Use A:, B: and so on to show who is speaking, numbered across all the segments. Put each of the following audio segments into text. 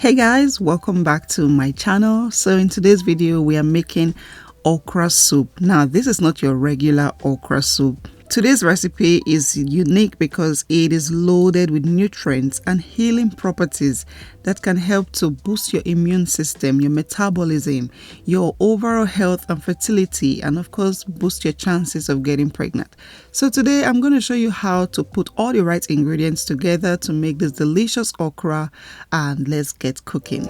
A: Hey guys, welcome back to my channel. So in today's video we are making okra soup. Now this is not your regular okra soup. Today's recipe is unique because it is loaded with nutrients and healing properties that can help to boost your immune system, your metabolism, your overall health and fertility, and of course boost your chances of getting pregnant. So today I'm going to show you how to put all the right ingredients together to make this delicious okra, and let's get cooking.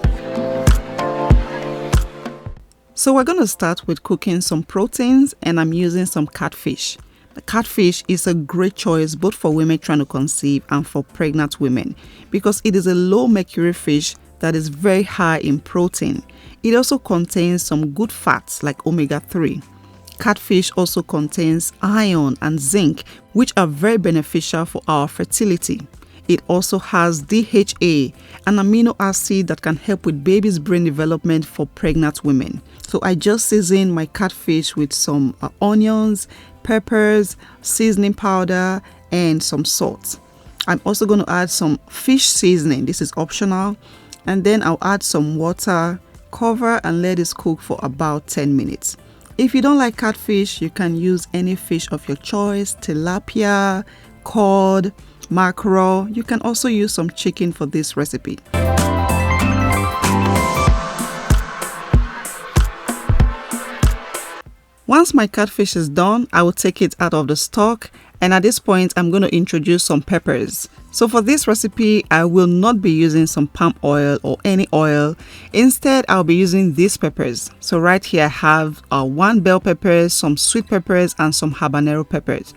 A: So we're going to start with cooking some proteins, and I'm using some catfish. The catfish is a great choice both for women trying to conceive and for pregnant women because it is a low mercury fish that is very high in protein. It also contains some good fats like omega-3. Catfish also contains iron and zinc, which are very beneficial for our fertility. It also has DHA, an amino acid that can help with baby's brain development for pregnant women. So I just seasoned my catfish with some onions, peppers, seasoning powder, and some salt. I'm also going to add some fish seasoning. This is optional. And then I'll add some water, cover, and let this cook for about 10 minutes. If you don't like catfish, you can use any fish of your choice: tilapia, cod, mackerel. You can also use some chicken for this recipe. Once my catfish is done, I will take it out of the stock, and at this point I'm going to introduce some peppers. So for this recipe, I will not be using some palm oil or any oil. Instead, I'll be using these peppers. So right here I have 1 bell pepper, some sweet peppers, and some habanero peppers.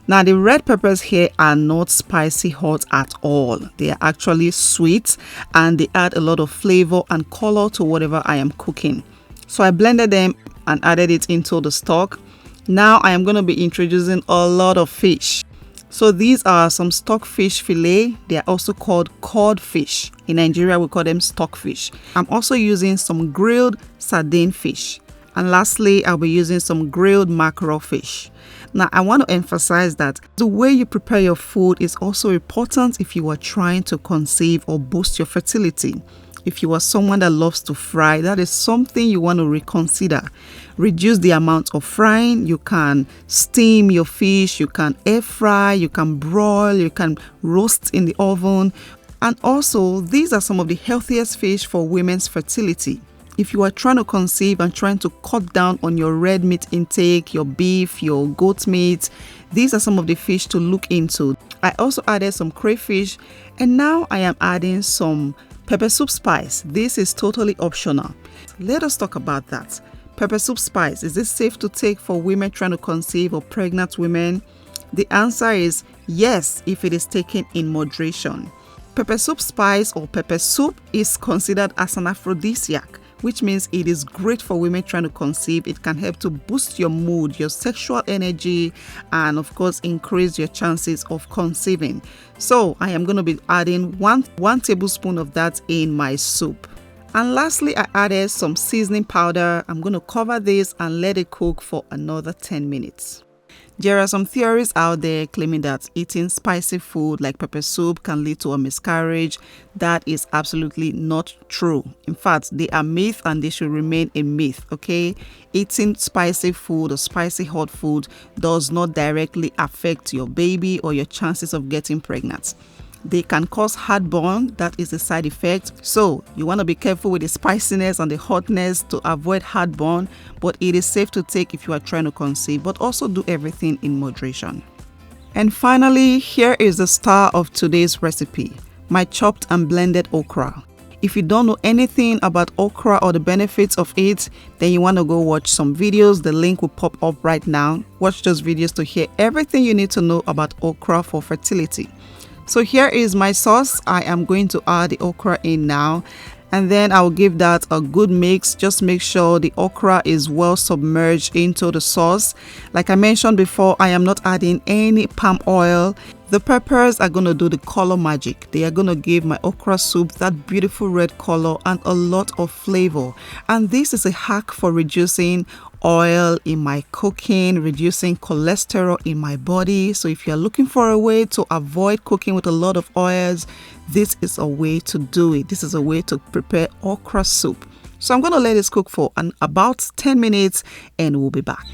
A: Now the red peppers here are not spicy hot at all. They are actually sweet and they add a lot of flavor and color to whatever I am cooking. So I blended them and added it into the stock. Now I am going to be introducing a lot of fish. So these are some stockfish fillet. They are also called cod fish. In Nigeria we call them stockfish. I'm also using some grilled sardine fish. And lastly, I'll be using some grilled mackerel fish. Now I want to emphasize that the way you prepare your food is also important if you are trying to conceive or boost your fertility. If you are someone that loves to fry, that is something you want to reconsider. Reduce the amount of frying. You can steam your fish, you can air fry, you can broil, you can roast in the oven. And also, these are some of the healthiest fish for women's fertility. If you are trying to conceive and trying to cut down on your red meat intake, your beef, your goat meat, these are some of the fish to look into. I also added some crayfish, and now I am adding some pepper soup spice. This is totally optional. Let us talk about that. Pepper soup spice, is this safe to take for women trying to conceive or pregnant women? The answer is yes, if it is taken in moderation. Pepper soup spice or pepper soup is considered as an aphrodisiac, which means it is great for women trying to conceive. It can help to boost your mood, your sexual energy, and of course increase your chances of conceiving. So I am going to be adding one tablespoon of that in my soup. And lastly, I added some seasoning powder. I'm going to cover this and let it cook for another 10 minutes. There are some theories out there claiming that eating spicy food like pepper soup can lead to a miscarriage. That is absolutely not true. In fact, they are myth and they should remain a myth, okay? Eating spicy food or spicy hot food does not directly affect your baby or your chances of getting pregnant. They can cause heartburn, that is a side effect. So you want to be careful with the spiciness and the hotness to avoid heartburn, but it is safe to take if you are trying to conceive, but also do everything in moderation. And finally, here is the star of today's recipe, my chopped and blended okra. If you don't know anything about okra or the benefits of it, then you want to go watch some videos. The link will pop up right now. Watch those videos to hear everything you need to know about okra for fertility. So here is my sauce. I am going to add the okra in now, and then I'll give that a good mix. Just make sure the okra is well submerged into the sauce. Like I mentioned before, I am not adding any palm oil. The peppers are going to do the color magic. They are going to give my okra soup that beautiful red color and a lot of flavor. And this is a hack for reducing oil in my cooking, reducing cholesterol in my body. So if you're looking for a way to avoid cooking with a lot of oils, this is a way to do it. This is a way to prepare okra soup. So I'm going to let this cook for about 10 minutes and we'll be back.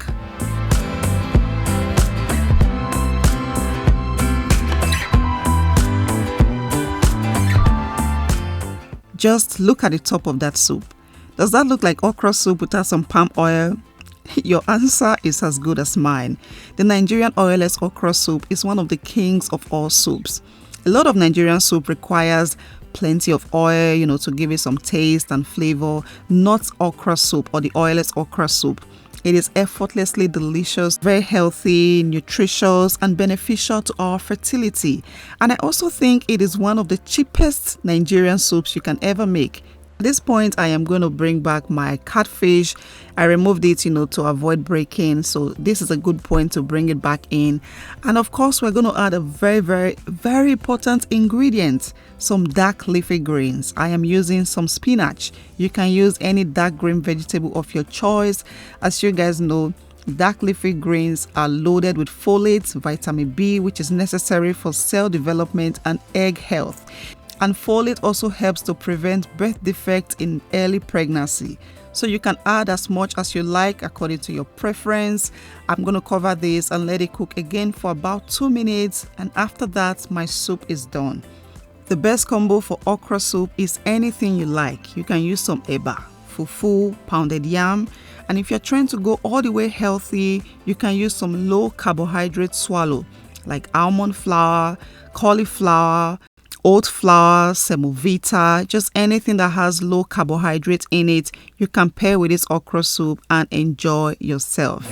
A: Just look at the top of that soup. Does that look like okra soup without some palm oil? Your answer is as good as mine. The Nigerian oilless okra soup is one of the kings of all soups. A lot of Nigerian soup requires plenty of oil, to give it some taste and flavor. Not okra soup or the oilless okra soup. It is effortlessly delicious, very healthy, nutritious, and beneficial to our fertility. And I also think it is one of the cheapest Nigerian soups you can ever make. At this point, I am going to bring back my catfish. I removed it, to avoid breaking. So this is a good point to bring it back in. And of course, we're going to add a very, very, very important ingredient, some dark leafy greens. I am using some spinach. You can use any dark green vegetable of your choice. As you guys know, dark leafy greens are loaded with folate, vitamin B, which is necessary for cell development and egg health. And folate also helps to prevent birth defects in early pregnancy. So you can add as much as you like according to your preference. I'm going to cover this and let it cook again for about 2 minutes. And after that, my soup is done. The best combo for okra soup is anything you like. You can use some eba, fufu, pounded yam. And if you're trying to go all the way healthy, you can use some low carbohydrate swallow like almond flour, cauliflower, oat flour, semovita, just anything that has low carbohydrates in it. You can pair with this okra soup and enjoy yourself.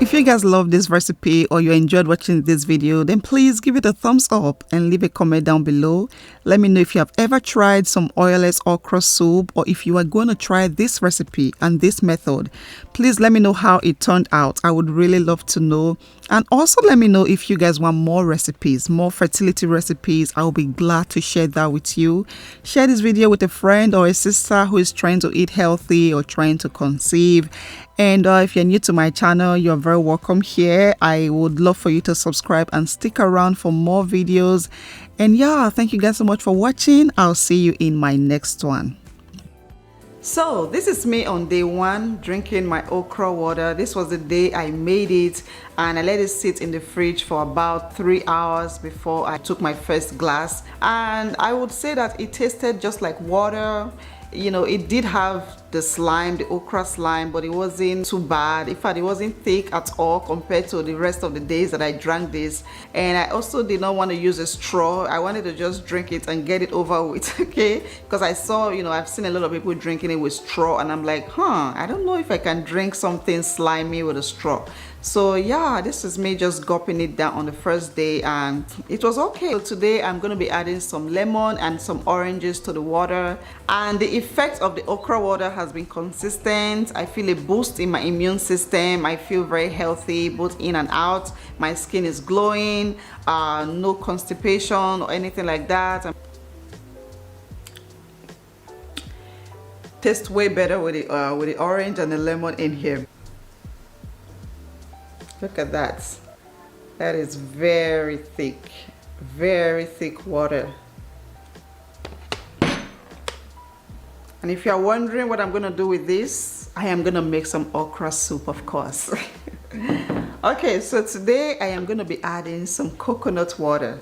A: If you guys love this recipe or you enjoyed watching this video, then please give it a thumbs up and leave a comment down below. Let me know if you have ever tried some oilless okra soup or if you are going to try this recipe and this method. Please let me know how it turned out. I would really love to know. And also let me know if you guys want more recipes, more fertility recipes. I'll be glad to share that with you. Share this video with a friend or a sister who is trying to eat healthy or trying to conceive. And if you're new to my channel, you're very welcome here. I would love for you to subscribe and stick around for more videos. And yeah, thank you guys so much for watching. I'll see you in my next one. So this is me on day 1 drinking my okra water. This was the day I made it and I let it sit in the fridge for about 3 hours before I took my first glass. And I would say that it tasted just like water. It did have the slime, the okra slime, but it wasn't too bad. In fact, it wasn't thick at all compared to the rest of the days that I drank this. And I also did not want to use a straw. I wanted to just drink it and get it over with, okay? Because I saw, I've seen a lot of people drinking it with straw and I'm like, I don't know if I can drink something slimy with a straw. So yeah, this is me just gulping it down on the first day and it was okay. So today I'm going to be adding some lemon and some oranges to the water, and the effect of the okra water has been consistent. I feel a boost in my immune system. I feel very healthy both in and out. My skin is glowing, no constipation or anything like that. Tastes way better with the orange and the lemon in here. Look at that. That is very thick water. And if you're wondering what I'm gonna do with this, I am gonna make some okra soup, of course. Okay, so today I am gonna be adding some coconut water.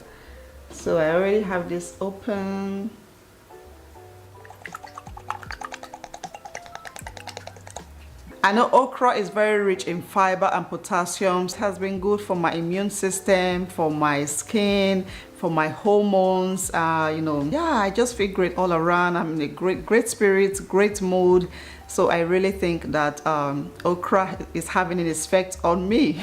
A: So I already have this open. I know okra is very rich in fiber and potassium. It has been good for my immune system, for my skin, for my hormones. Yeah, I just feel great all around. I'm in a great spirit, great mood. So I really think that okra is having an effect on me.